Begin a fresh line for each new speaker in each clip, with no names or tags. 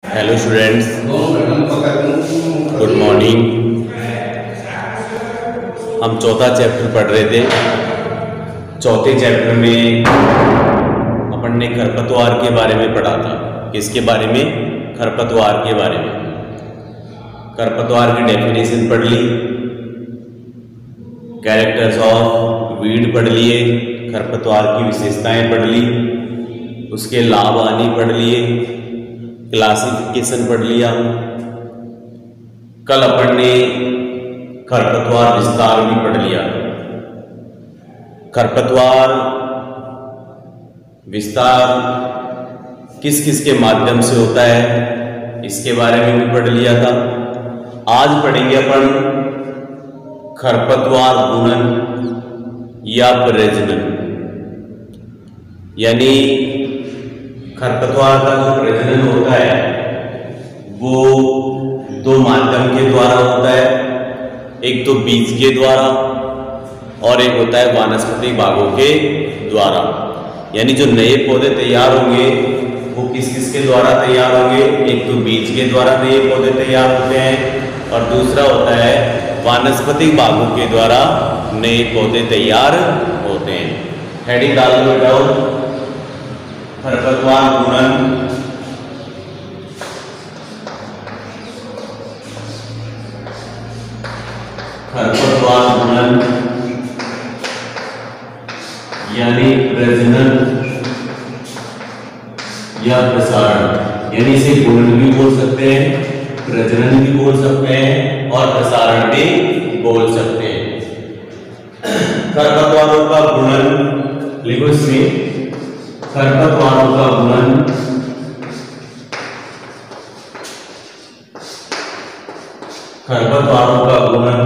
Hello students, good morning. हम चौथा chapter पढ़ रहे थे। चौथे चैप्टर में अपन ने खरपतवार के बारे में पढ़ा था। किसके बारे में? खरपतवार के बारे में। खरपतवार की डेफिनेशन पढ़ ली, कैरेक्टर्स ऑफ वीड पढ़ लिए, खरपतवार की विशेषताएं पढ़ ली, उसके लाभ हानि पढ़ लिए, क्लासिफिकेशन पढ़ लिया। कल अपन ने खरपतवार विस्तार भी पढ़ लिया। खरपतवार विस्तार किस किस के माध्यम से होता है, इसके बारे में भी पढ़ लिया था। आज पढ़ेंगे अपन खरपतवार गुणन या प्रजनन, यानी खरपतवार का जो प्रजनन होता है वो दो माध्यम के द्वारा होता है। एक तो बीज के द्वारा और एक होता है वानस्पतिक भागों के द्वारा। यानी जो नए पौधे तैयार होंगे वो किस किस के द्वारा तैयार होंगे? एक तो बीज के द्वारा नए पौधे तैयार होते हैं और दूसरा होता है वानस्पतिक भागों के द्वारा नए पौधे तैयार होते हैं। हेडिंग डाल दो बेटा, खरपतवार गुणन खरपतवार गुणन यानी प्रजनन या प्रसारण। यानी इसे गुणन भी बोल सकते हैं, प्रजनन भी बोल सकते हैं और प्रसारण भी बोल सकते हैं। खरपतवारों का गुणन लिखो इसमें, खरपतवारों का गुणन खरपतवारों का गुणन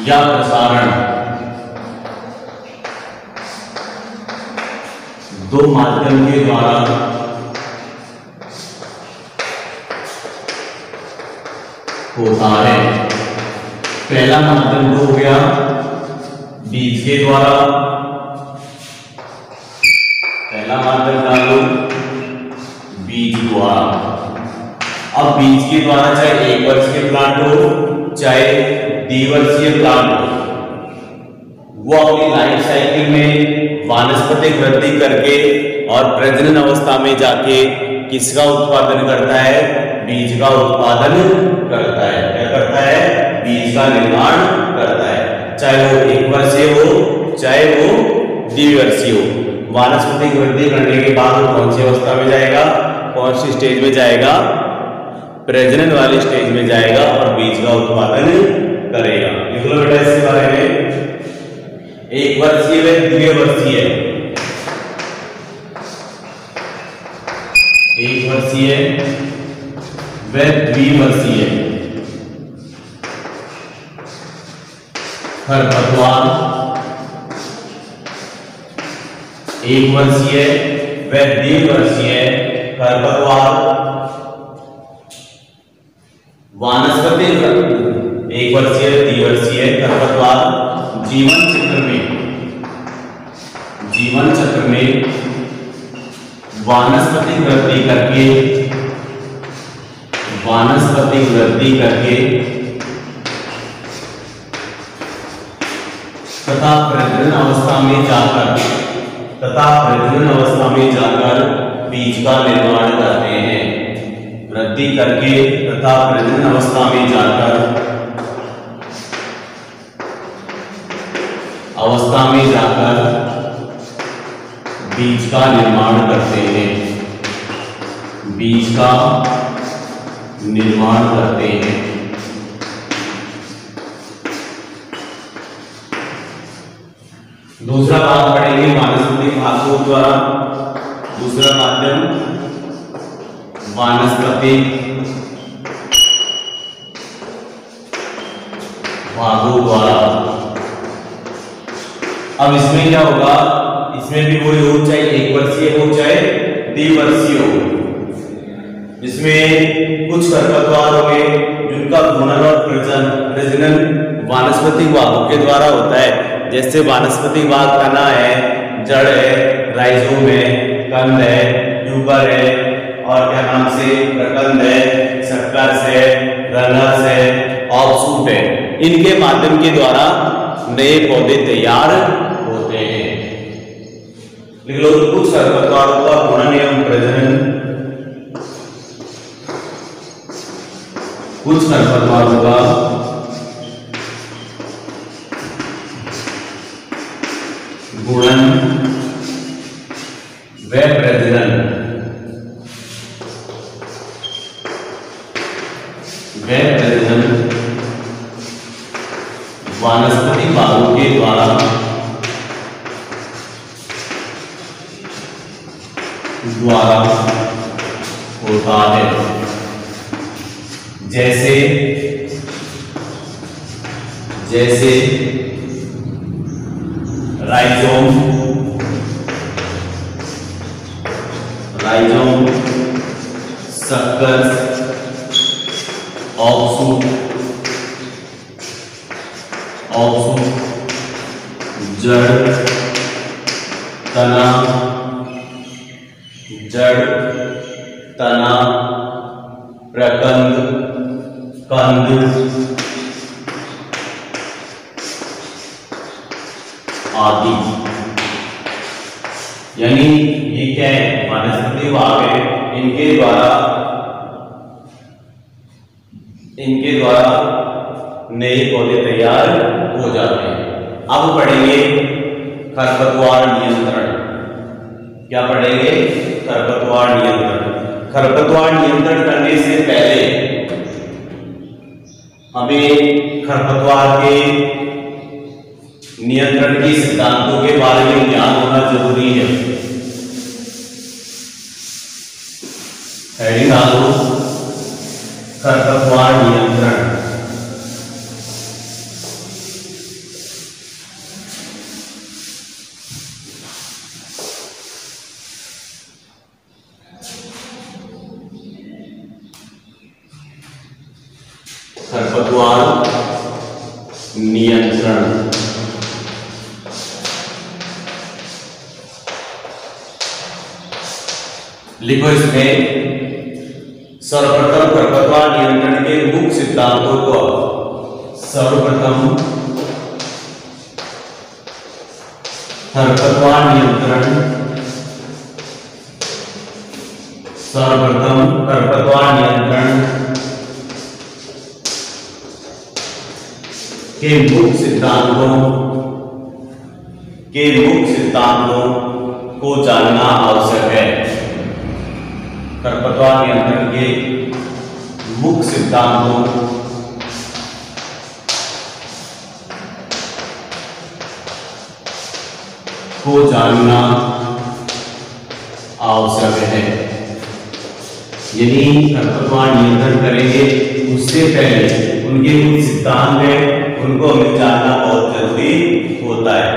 या प्रसारण दो माध्यम के द्वारा होता है। पहला माध्यम तो हो गया बीज के द्वारा, पहला माध्यम डालो बीज द्वारा। अब बीज के द्वारा चाहे एक वर्षीय प्लांट हो चाहे द्विवर्षीय प्लांट हो, वो अपनी लाइफ साइकिल में वानस्पतिक वृद्धि करके और प्रजनन अवस्था में जाके किसका उत्पादन करता है? बीज का उत्पादन करता है। क्या करता है? बीज का निर्माण करता है। चाहे वो एक वर्षीय हो चाहे वो द्विवर्षीय हो। वानस्पतिक वृद्धि करने के बाद वो कौन सी अवस्था में जाएगा? कौन सी स्टेज में जाएगा? प्रजनन वाली स्टेज में जाएगा और बीज का उत्पादन करेगा। लिख लो बेटा इसके बारे में, एक वर्षीय व द्विवर्षीय। एक वर्षीय व द्विवर्षीय खरपतवार, एक वर्षीय व द्विवर्षीय खरपतवार वानस्पतिक, एक वर्षीय द्विवर्षीय खरपतवार जीवन चक्र में वानस्पतिक वृद्धि करके तथा प्रजनन अवस्था में जाकर बीज का निर्माण करते हैं। वृद्धि करके तथा प्रजनन अवस्था में जाकर बीज का निर्माण करते हैं। बीज का निर्माण करते हैं। दूसरा भाग पढ़ेंगे वानस्पतिक भागों द्वारा। दूसरा माध्यम वानस्पतिक भागों द्वारा। अब इसमें क्या होगा? इसमें भी वही हो, चाहे एक वर्षीय हो चाहे द्विवर्षीय हो। इसमें कुछ खरपतवार होंगे जिनका गुणन और प्रजनन वानस्पतिक भागों के द्वारा होता है। जैसे वानस्पतिक भाग तना है, जड़ है, राइजोम है, कंद है, ट्यूबर है, और क्या नाम से प्रकंद है, सक्कर्स है, रनर्स है, ऑफशूट है। इनके माध्यम के द्वारा नए पौधे तैयार होते हैं। लिख लो, कुछ खरपतवारों का गुणन एवं प्रजनन, कुछ खरपतवारों का गुणन व प्रजनन वानस्पतिक भागों के द्वारा होता है। जैसे राइजोम, सक्कर्स, ऑफशूट, जड़, तना, प्रकंद, कंद, आदि। यानी ये क्या है, वनस्पति भाग है, इनके द्वारा नए पौधे तैयार हो जाते हैं। अब पढ़ेंगे खरपतवार नियंत्रण। क्या पढ़ेंगे? खरपतवार नियंत्रण। खरपतवार नियंत्रण करने से पहले हमें खरपतवार के नियंत्रण के सिद्धांतों के बारे में ज्ञान होना जरूरी है। हेडिंग डालो, खरपतवार नियंत्रण। खरपतवार नियंत्रण। लिखो इसमें, सर्वप्रथम खरपतवार नियंत्रण के मुख्य सिद्धांतों को। सर्वप्रथम खरपतवार नियंत्रण के मुख्य सिद्धांतों को जानना आवश्यक है। खरपतवार नियंत्रण के मुख्य सिद्धांतों को जानना आवश्यक है। यदि खरपतवार नियंत्रण करेंगे उससे पहले उनके कुछ सिद्धांत है, उनको हमें जानना बहुत जरूरी होता है।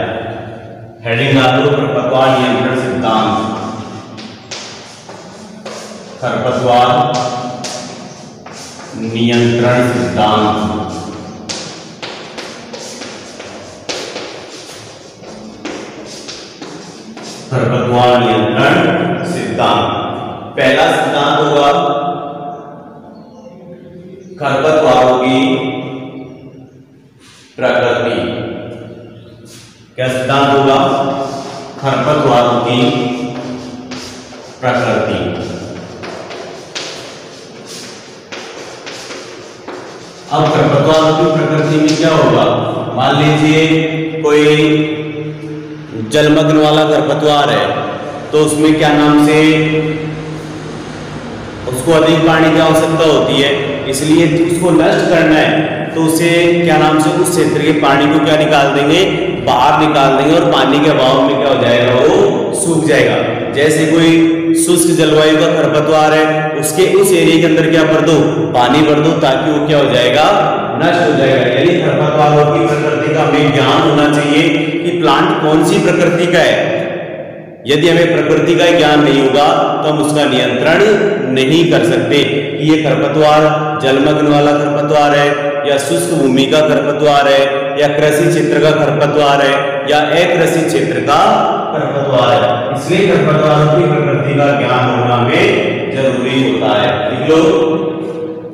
हेडिंग डालो, खरपतवार नियंत्रण सिद्धांत। खरपतवार नियंत्रण सिद्धांत। खरपतवार नियंत्रण सिद्धांत। पहला सिद्धांत होगा खरपतवारों की प्रकृति। क्या सिद्धांत होगा? खरपतवारों की प्रकृति। अब खरपतवारों की प्रकृति में क्या होगा? मान लीजिए कोई जलमग्न वाला खरपतवार है, तो उसमें क्या नाम से उसको अधिक पानी की आवश्यकता होती है, इसलिए उसको नष्ट करना है तो उसे क्या नाम से उस क्षेत्र के पानी को क्या निकाल देंगे, बाहर निकाल देंगे, और पानी के अभाव में क्या हो जाएगा, वो सूख जाएगा। जैसे कोई शुष्क जलवायु का खरपतवार है, उसके उस एरिया के अंदर क्या भर दो, पानी भर दो, ताकि वो क्या हो जाएगा, नष्ट हो जाएगा। यानी खरपतवारों की प्रकृति का हमें ज्ञान होना चाहिए कि प्लांट कौन सी प्रकृति का है। यदि हमें प्रकृति का ज्ञान नहीं होगा तो हम उसका नियंत्रण नहीं कर सकते कि ये खरपतवार जलमग्न वाला खरपतवार है या शुष्क भूमि का खरपतवार है या कृषि क्षेत्र का खरपतवार है या अकृषि क्षेत्र का खरपतवार है, इसलिए खरपतवारों की प्रकृति का ज्ञान होना हमें जरूरी होता है। लिख लो,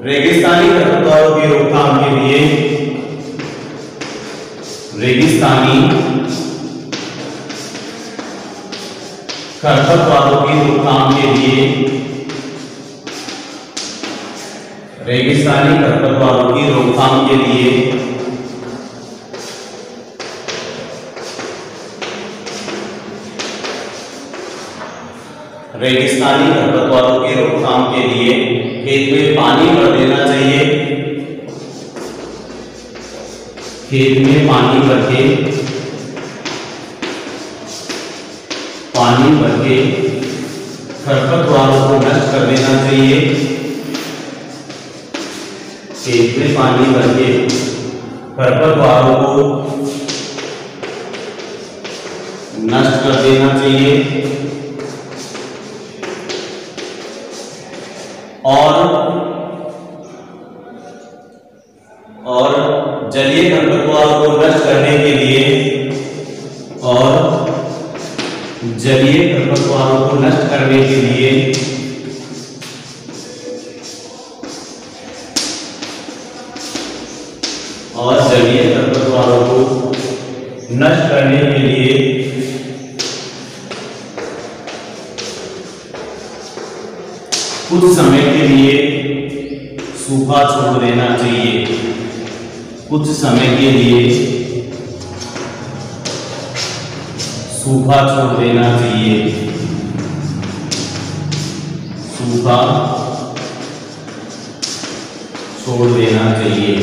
रेगिस्तानी खरपतवारों की रोकथाम के लिए, रेगिस्तानी खरपतवारों की रोकथाम के लिए, रेगिस्तानी खरपतवारों की रोकथाम के लिए रेगिस्तानी खरपतवारों की रोकथाम के लिए खेत में पानी भर देना चाहिए। खेत में पानी भर के खरपतवारों को नष्ट कर देना चाहिए। खेत में पानी भर के खरपतवारों को नष्ट कर देना चाहिए और जलीय खरपतवारों को नष्ट करने के लिए जलीय खरपतवारों को नष्ट करने के लिए कुछ समय के लिए सूखा छोड़ देना चाहिए। कुछ समय के लिए सूखा छोड़ देना चाहिए। सूखा छोड़ देना चाहिए।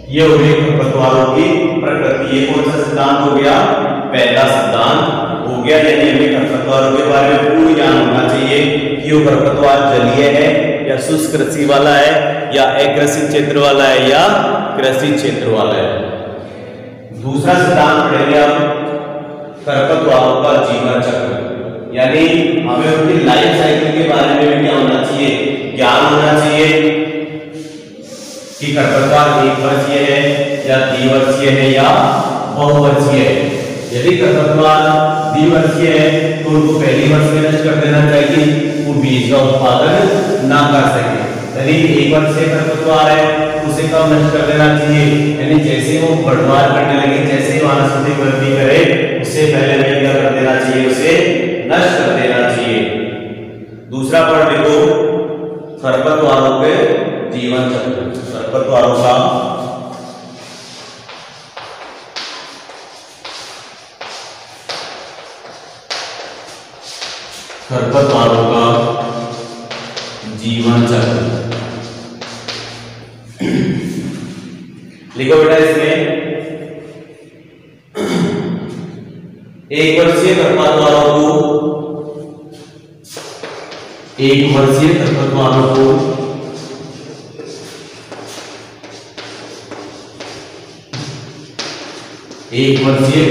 ये हो गई खरपतवारों की प्रकृति। ये कौन सा सिद्धांत हो गया? पहला सिद्धांत हो गया। यानी हमें खरपतवारों के बारे में पूर्ण ज्ञान होना चाहिए कि वो खरपतवार जलीय है या शुष्क कृषि वाला है या अकृषि क्षेत्र वाला है या कृषि क्षेत्र वाला है। दूसरा सिद्धांत पढ़ेंगे आप खरपतवारों का जीवन चक्र, यानी हमें उनकी लाइफ साइकिल के बारे में क्या होना चाहिए? ज्ञान होना चाहिए कि खरपतवार एक वर्षीय है या द्विवर्षीय है या बहुवर्षीय है। यदि खरपतवार द्विवर्षीय है तो उनको पहली वर्ष में नष्ट कर देना चाहिए, वो बीज का उत्पादन ना कर सके। यदि एक वर्षीय खरपतवार है उसे कब नष्ट कर देना चाहिए? यानी जैसे वो बढ़वार करने लगे, जैसे ही वानस्पतिक वृद्धि करे उससे पहले हमें क्या कर देना चाहिए? उसे नष्ट कर देना चाहिए। दूसरा पढ़ देखो खरपतवारों के जीवन चक्र। खरपतवारों का जीवन चक्र लिखो बेटा। इसमें एक वर्षीय खरपतवारों को एक वर्षीय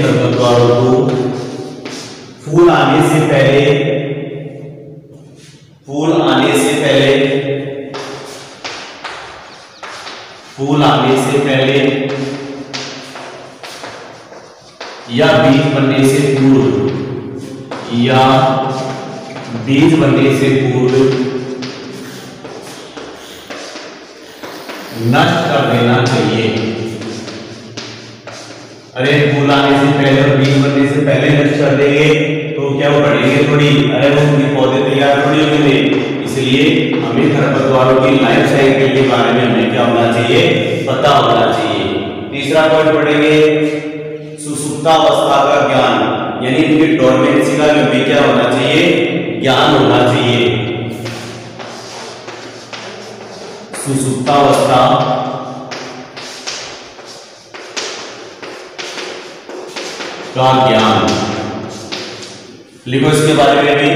खरपतवारों को फूल आने से पहले या बीज बनने से पूर्व नष्ट कर देना चाहिए। अरे फूल आने से पहले और बीज बनने से पहले नष्ट कर देंगे तो क्या वो बढ़ेंगे थोड़ी? अरे वो उनके पौधे तैयार थोड़ी होंगे। इसलिए हमें खरपतवारों की लाइफ साइकिल के बारे में हमें क्या होना चाहिए? पता होना चाहिए। तीसरा पॉइंट पढ़ेंगे सुसुप्तावस्था का ज्ञान, यानी इनकी डोरमेंसी का भी क्या होना चाहिए? ज्ञान होना चाहिए। सुसुप्तावस्था का ज्ञान लिखो। इसके बारे में भी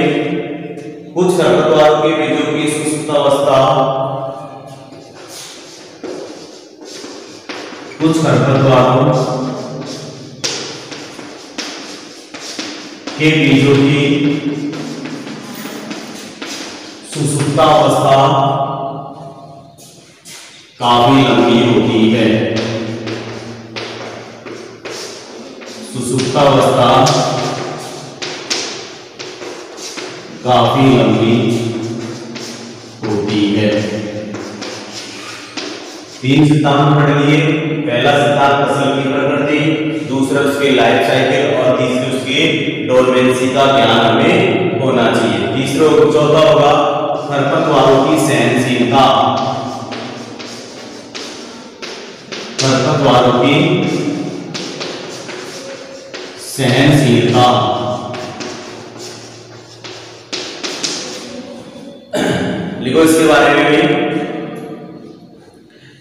कुछ खरपतवारों के बीजों की सुसुप्तावस्था, कुछ खरपतवारों के बीजों की सुसुप्तावस्था काफी लंबी होती है। सुप्तावस्था काफी लंबी होती है। 3 सिद्धांत पढ़ लिए। पहला सिद्धांत फसल की प्रकृति, दूसरा उसके लाइफ साइकिल और तीसरा उसके डोरमेंसी का ज्ञान हमें होना चाहिए। तीसरा चौथा होगा खरपतवारों की सहनशीलता, खरपतवारों की सहनशीलता। लिखो इसके बारे में भी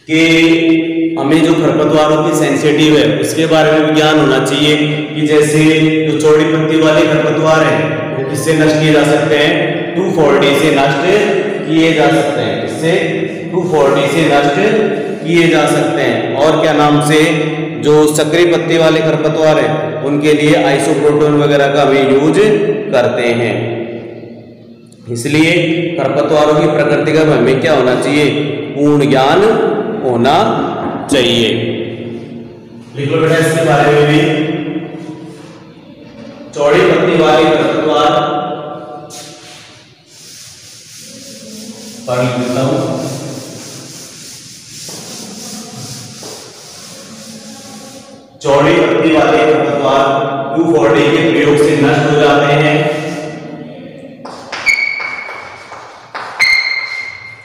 कि हमें जो खरपतवारों की सेंसिटिव है उसके बारे में भी ज्ञान होना चाहिए कि जैसे जो चौड़ी पत्ती वाले खरपतवार हैं वो किससे नष्ट किए जा सकते हैं, 2,4-D से नष्ट किए जा सकते हैं। इससे 2,4-D से नष्ट किए जा सकते हैं। और क्या नाम से जो सक्रिय पत्ती वाले खरपतवार हैं उनके लिए आइसोप्रोटोन वगैरह का भी यूज करते हैं। इसलिए खरपतवारों की प्रकृति का हमें क्या होना चाहिए, पूर्ण ज्ञान होना चाहिए। लिख लो बेटा इसके बारे में भी। चौड़ी पत्ती वाले खरपतवार पढ़ लेता हूं। चौड़ी पत्ती वाले खरपतवार 2,4-D के प्रयोग से नष्ट हो जाते हैं।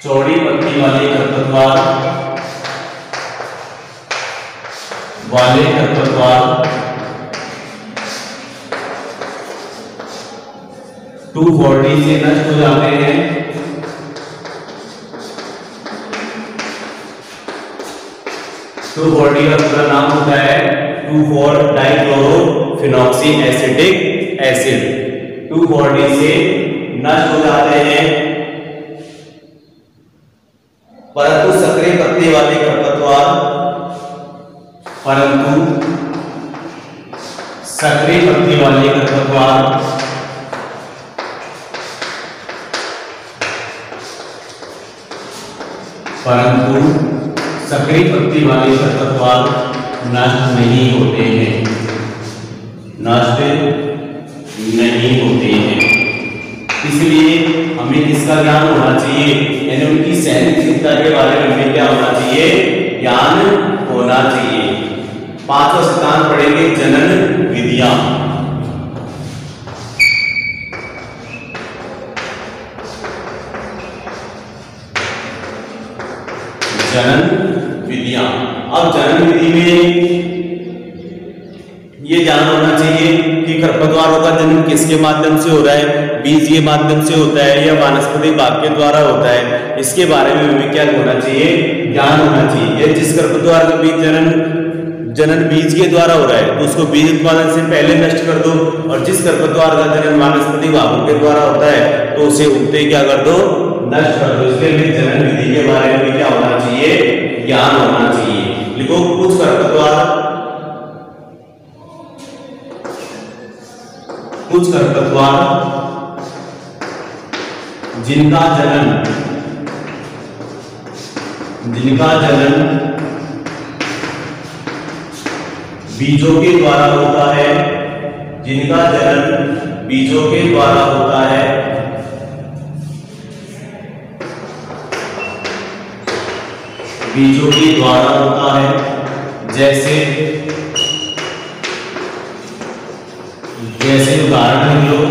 चौड़ी पत्ती वाले खरपतवार 2,4-D से नष्ट हो जाते हैं। तो 2,4-D का पूरा नाम होता है 2,4-डाइक्लोरोफिनॉक्सी एसिटिक एसिड। 2,4-D से नष्ट हो जाते हैं, परंतु सक्रिय पत्ती वाले खरपतवार सक्रिय पत्ती वाले खरपतवार नष्ट नहीं होते हैं, नष्ट नहीं होते हैं। इसलिए हमें किसका ज्ञान होना चाहिए, यानी उनकी सहनशीलता के बारे में हमें क्या होना चाहिए, ज्ञान होना चाहिए। 5वां सिद्धांत पढ़ेंगे जनन विधियां। जनन विधियां। अब जनन विधि में ये ज्ञान होना चाहिए कि खरपतवारों का जन्म किसके माध्यम से हो रहा है, बीज के माध्यम से होता है या वानस्पतिक भाग के द्वारा होता है। इसके बारे में हमें क्या होना चाहिए, ज्ञान होना चाहिए। जिस खरपतवार का बीज जनन बीज के द्वारा हो रहा है तो उसको बीज उत्पादन से पहले नष्ट कर दो, और जिस खरपतवार का जनन वानस्पतिक भागों के द्वारा होता है तो उसे उगते क्या कर दो, नष्ट कर दो। इसके लिए जनन विधि के बारे में भी क्या होना चाहिए, ज्ञान होना चाहिए। लिखो कुछ खरपतवार जिनका जनन बीजों के द्वारा होता है, जिनका जनन बीजों के द्वारा होता है, बीजों के द्वारा होता है। जैसे उदाहरण लो,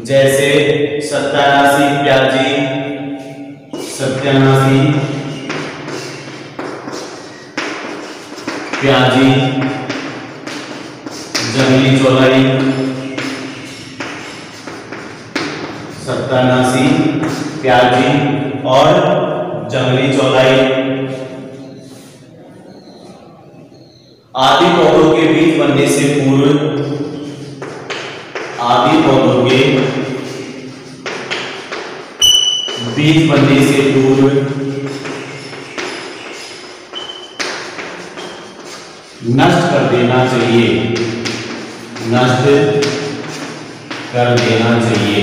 जैसे सत्यानाशी प्याजी, जंगली चौलाई, सत्यानाशी प्याजी और जंगली चौलाई आदि पौधों के बीज बनने से पूर्व, आदि पौधों के बीज बनने से पूर्व नष्ट कर देना चाहिए, नष्ट कर देना चाहिए।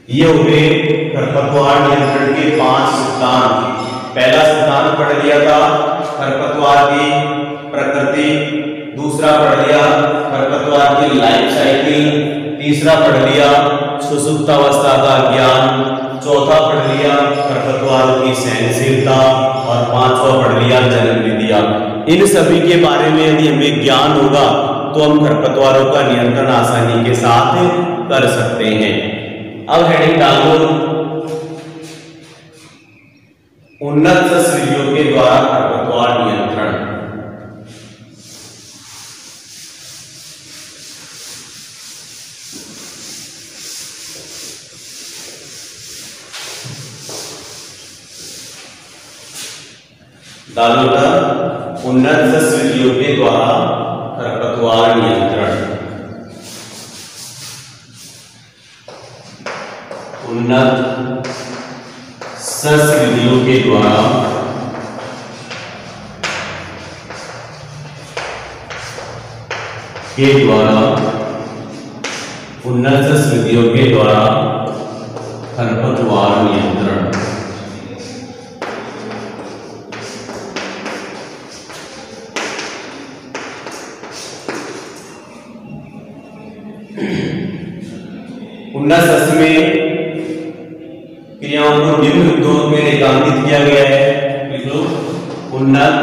ये हो गए खरपतवार नियंत्रण के 5 सिद्धांत। पहला सिद्धांत पढ़ लिया था खरपतवार की प्रकृति, दूसरा पढ़ लिया खरपतवार की लाइफ साइकिल, तीसरा पढ़ लिया सुसुप्तावस्था का ज्ञान, चौथा पढ़ लिया खरपतवार की सहनशीलता और पांचवा पढ़ लिया जन्म विधियां। इन सभी के बारे में यदि हमें ज्ञान होगा तो हम खरपतवारों का नियंत्रण आसानी के साथ कर सकते हैं। अब हेडिंग डाल दो उन्नत शस्त्रविधियों के द्वारा खरपतवार नियंत्रण। डालो उन्नत शस्त्रविधियों के द्वारा खरपतवार नियंत्रण। उन्नत शस्त्रविधियों के द्वारा उन्नत शस्त्रविधियों के द्वारा खरपतवार नियंत्रण। उन्नत शस्त्र में क्रियाओं को निम्न उद्योग में रेखांकित किया गया है। लिख लो उन्नत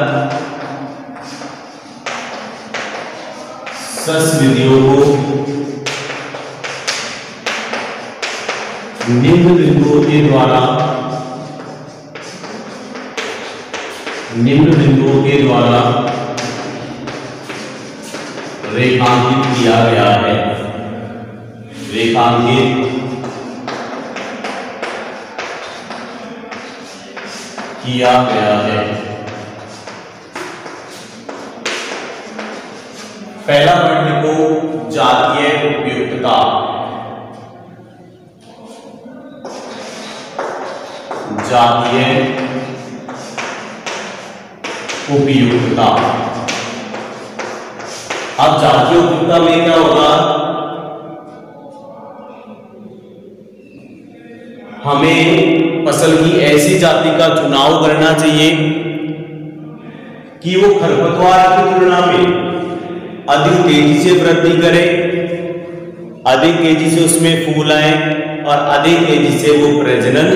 शस्त्रविधियों को निम्न बिंदुओं के द्वारा रेखांकित किया गया है। रेखांकित किया गया है। पहला वर्ग को जातीय उपयुक्तता। जातीय उपयुक्तता। अब जातीय उपयुक्तता में क्या होगा, हमें फसल की ऐसी जाति का चुनाव करना चाहिए कि वो खरपतवार की तुलना में अधिक तेजी से वृद्धि करे, अधिक तेजी से उसमें फूल आए और अधिक तेजी से वो प्रजनन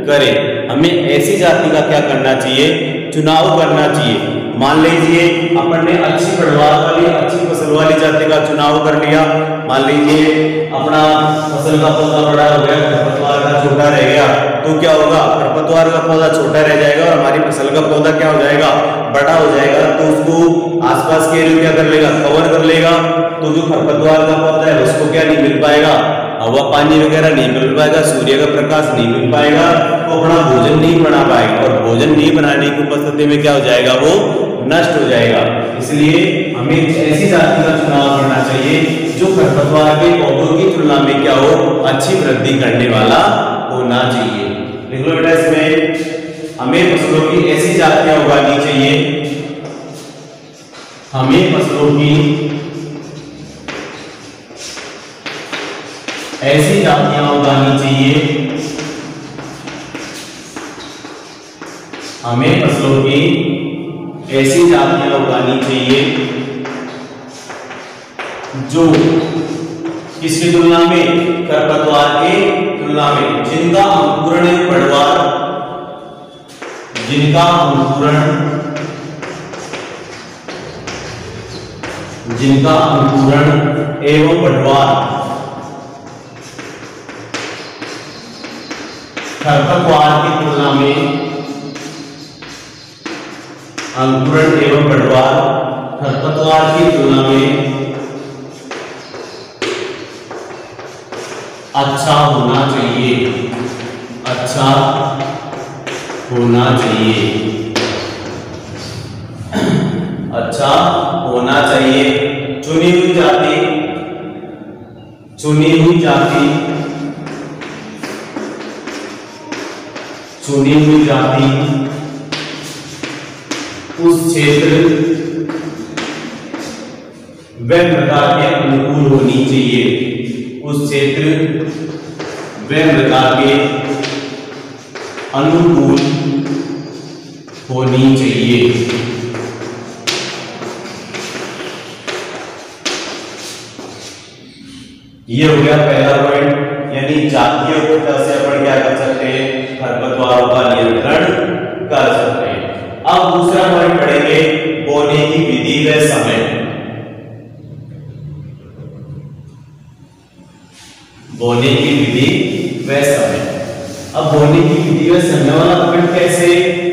करे। हमें ऐसी जाति का क्या करना चाहिए, चुनाव करना चाहिए। मान लीजिए अपन ने अच्छी पैदावार वाली अच्छी फसल वाली जाति का चुनाव कर लिया। मान लीजिए अपना फसल का पौधा बड़ा हो गया, खरपतवार का छोटा रह गया, तो क्या होगा, खरपतवार का पौधा छोटा रह जाएगा और हमारी फसल का पौधा क्या हो जाएगा, बड़ा हो जाएगा। तो उसको आसपास के एरिया क्या कर लेगा, कवर कर लेगा। तो जो खरपतवार का पौधा है उसको क्या नहीं मिल पाएगा, हवा पानी वगैरह नहीं मिल पाएगा, सूर्य का प्रकाश नहीं मिल पाएगा, तो अपना भोजन नहीं बना पाएगा और भोजन नहीं बनाने की उपस्थिति में क्या हो जाएगा, वो नष्ट हो जाएगा। इसलिए हमें ऐसी जाति का चुनाव करना चाहिए जो खरपतवार के पौधों की तुलना में क्या हो, अच्छी वृद्धि करने वाला होना चाहिए। लिख लो बेटा, इसमें हमें फसलों की ऐसी जातियां उगानी चाहिए, हमें फसलों की ऐसी जातियां उगानी चाहिए, हमें फसलों की ऐसी जातियां उगानी चाहिए जो किसकी तुलना में, खरपतवार के तुलना में, जिनका अंकुरण एवं बढ़वार, जिनका अंकुरण एवं बढ़वार खरपतवार की तुलना में, अंकुरण एवं बढ़वार खरपतवार की तुलना में अच्छा होना चाहिए, अच्छा होना चाहिए, अच्छा होना चाहिए। चुनी हुई जाति, चुनी हुई जाति, चुनी हुई जाति उस क्षेत्र व प्रकार के अनुकूल होनी चाहिए, उस क्षेत्र व प्रकार के अनुकूल होनी चाहिए। ये हो गया पहला पॉइंट, यानी जातीय उपज से अपन क्या कर सकते हैं, खरपतवारों का नियंत्रण कर सकते हैं। अब दूसरा पॉइंट पढ़ेंगे, बोने की विधि व समय। बोने की विधि व समय। अब बोने की विधि व समय वाला पॉइंट कैसे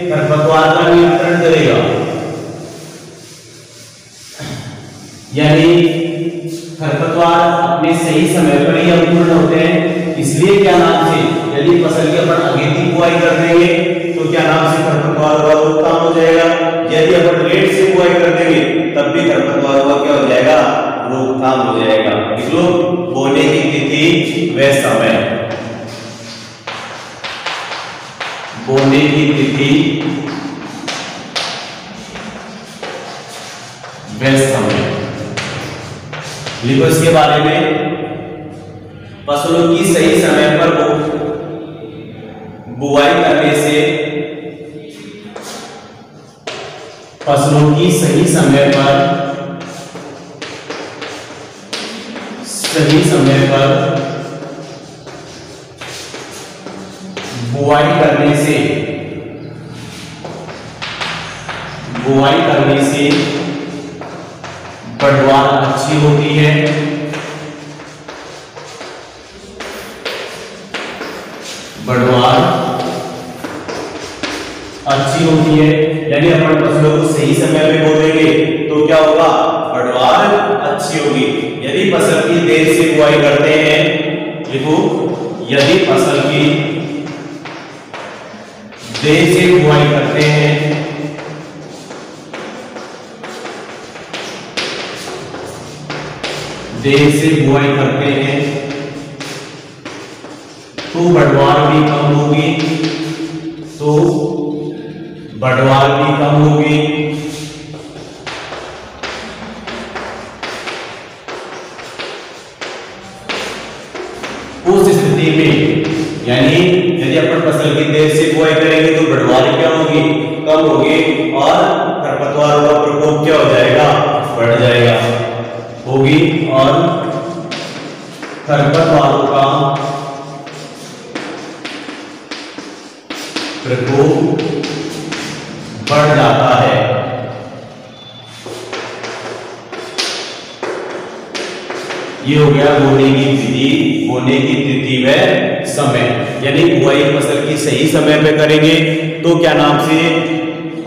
खरपतवार का नियंत्रण करेगा, यानी खरपतवार अपने सही समय पर ही अंकुरण होते हैं, इसलिए क्या नाम से, यदि फसल की अपन अगेती बुआई कर देंगे तो क्या नाम से खरपतवार का रोकथाम हो जाएगा, यदि अपन लेट से बुआई कर देंगे तब भी खरपतवार का क्या हो जाएगा, रोकथाम हो जाएगा। लिख लो, बोने की तिथि व समय। बोने की तिथि व समय लिखो। इसके बारे में, फसलों की सही समय पर बुआई करने से, फसलों की सही समय पर बुआई करने से बढ़वार अच्छी होती है, बढ़वार अच्छी होती है, यानी अपन फसलों को सही समय पे बो देंगे तो क्या होगा, बढ़वार अच्छी होगी। यदि फसल की देर से बुआई करते हैं, देखो, यदि फसल की देर से बुआई करते हैं तो बढ़वार भी कम होगी, उस स्थिति में, यानी यदि अपन फसल की देर से बुआई करेंगे तो बढ़वार क्या होगी, कम होगी, और खरपतवारों का प्रकोप क्या हो जाएगा, बढ़ जाएगा, होगी, और खरपतवारों का प्रकोप बढ़ जाता है। ये हो गया बोने की विधि, बोने की तिथि व समय, यानी बुआई फसल की सही समय पे करेंगे तो क्या नाम से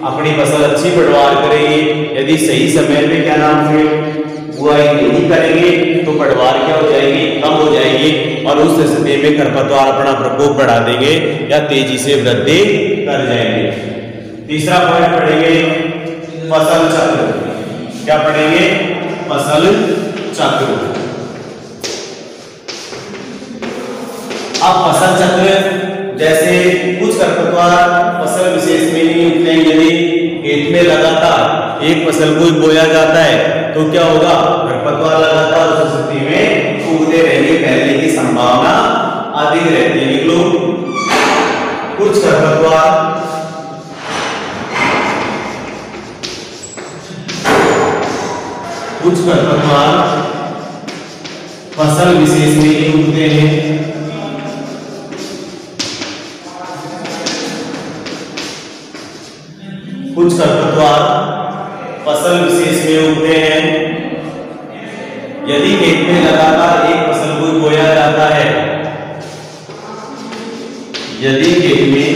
अपनी फसल अच्छी पैदावार करेगी, यदि सही समय पे क्या नाम से बुआई नहीं करेंगे तो पैदावार क्या हो जाएगी, कम हो जाएगी, और उस स्थिति में खरपतवार अपना प्रकोप बढ़ा देंगे या तेजी से वृद्धि कर जाएंगे। तीसरा पॉइंट पढ़ेंगे, फसल चक्र। क्या पढ़ेंगे, फसल चक्र। अब फसल चक्र, जैसे कुछ खरपतवार फसल विशेष में नहीं उगते, यदि खेत में लगातार एक फसल को बोया जाता है तो क्या होगा, खरपतवार लगातार उस स्थिति में उगते रहने फैलने की संभावना अधिक रहती है। लिख लो, कुछ खरपतवार फसल विशेष में ही उगते हैं, कुछ खरपतवार फसल विशेष में उगते हैं। यदि खेत में लगातार एक फसल को बोया जाता है, यदि खेत में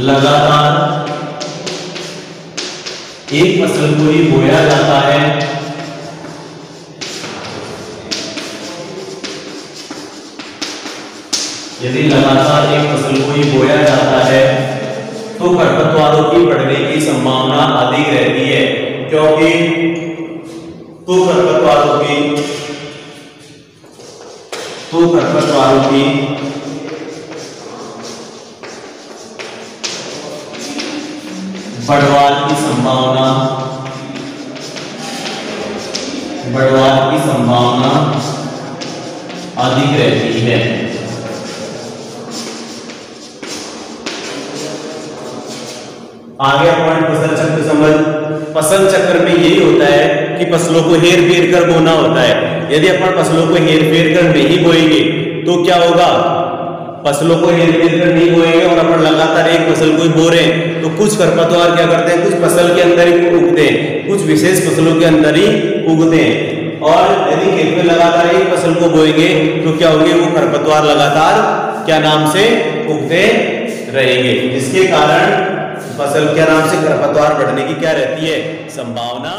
लगातार एक फसल को ही बोया जाता है, यदि लगातार एक फसल को ही बोया जाता है तो खरपतवारों की बढ़ने की संभावना अधिक रहती है, क्योंकि खरपतवारों की बढ़वार की संभावना अधिक रहती है। आगे पॉइंट फसल चक्र समझ। फसल चक्र में यही होता है कि कि फसलों को हेर फेर कर बोना होता है। यदि अपन फसलों को हेर फेर कर नहीं बोएंगे तो क्या होगा, फसलों को हेर फेर कर नहीं बोएंगे और अपन लगातार एक फसल को ही बो रहे हैं तो कुछ खरपतवार क्या करते हैं, कुछ फसल के अंदर ही उगते हैं, कुछ विशेष फसलों के अंदर ही उगते हैं। और यदि खेत में लगातार एक फसल को बोएंगे तो क्या होंगे, वो खरपतवार लगातार क्या नाम से उगते रहेंगे, जिसके कारण फसल क्या नाम से खरपतवार बढ़ने की क्या रहती है, संभावना